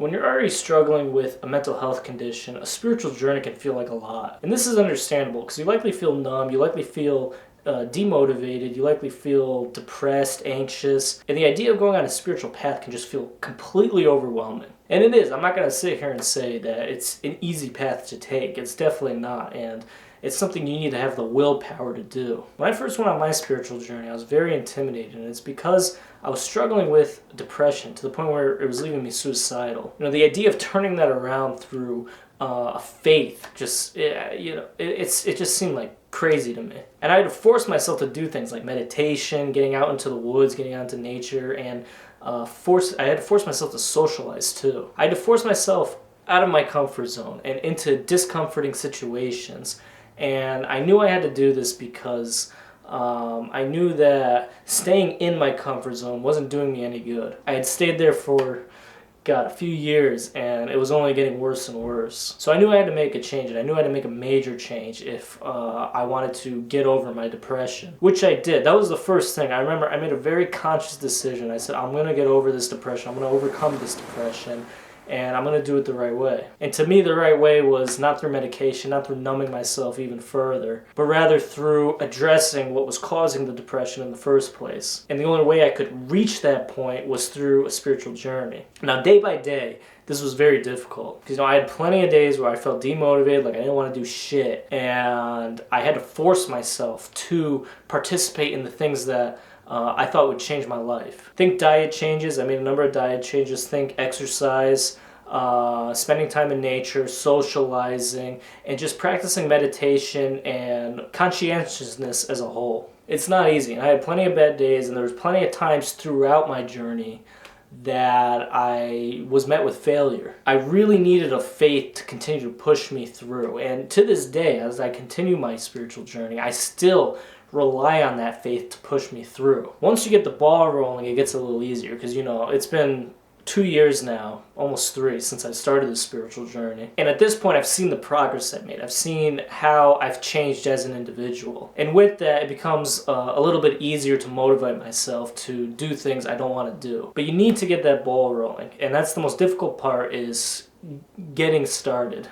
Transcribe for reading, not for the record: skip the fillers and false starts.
When you're already struggling with a mental health condition, a spiritual journey can feel like a lot. And this is understandable because you likely feel numb, you likely feel demotivated, you likely feel depressed, anxious, and the idea of going on a spiritual path can just feel completely overwhelming. And it is. I'm not going to sit here and say that it's an easy path to take. It's definitely not, and it's something you need to have the willpower to do. When I first went on my spiritual journey, I was very intimidated, and it's because I was struggling with depression to the point where it was leaving me suicidal. The idea of turning that around through faith it just seemed like crazy to me. And I had to force myself to do things like meditation, getting out into the woods, getting out into nature, and I had to force myself to socialize too. I had to force myself out of my comfort zone and into discomforting situations. And I knew I had to do this because I knew that staying in my comfort zone wasn't doing me any good. I had stayed there for, a few years, and it was only getting worse and worse. So I knew I had to make a change, and I knew I had to make a major change if I wanted to get over my depression, which I did. That was the first thing. I remember I made a very conscious decision. I said, I'm going to get over this depression. I'm going to overcome this depression. And I'm going to do it the right way. And to me, the right way was not through medication, not through numbing myself even further, but rather through addressing what was causing the depression in the first place. And the only way I could reach that point was through a spiritual journey. Now, day by day, this was very difficult because I had plenty of days where I felt demotivated, like I didn't want to do shit, and I had to force myself to participate in the things that I thought would change my life. Think diet changes. I made a number of diet changes. Think exercise, spending time in nature, socializing, and just practicing meditation and conscientiousness as a whole. It's not easy, and I had plenty of bad days, and there was plenty of times throughout my journey that I was met with failure. I really needed a faith to continue to push me through, and to this day, as I continue my spiritual journey, I still rely on that faith to push me through. Once you get the ball rolling, it gets a little easier because, it's been 2 years now, almost 3, since I started this spiritual journey. And at this point, I've seen the progress I've made. I've seen how I've changed as an individual. And with that, it becomes a little bit easier to motivate myself to do things I don't want to do. But you need to get that ball rolling. And that's the most difficult part, is getting started.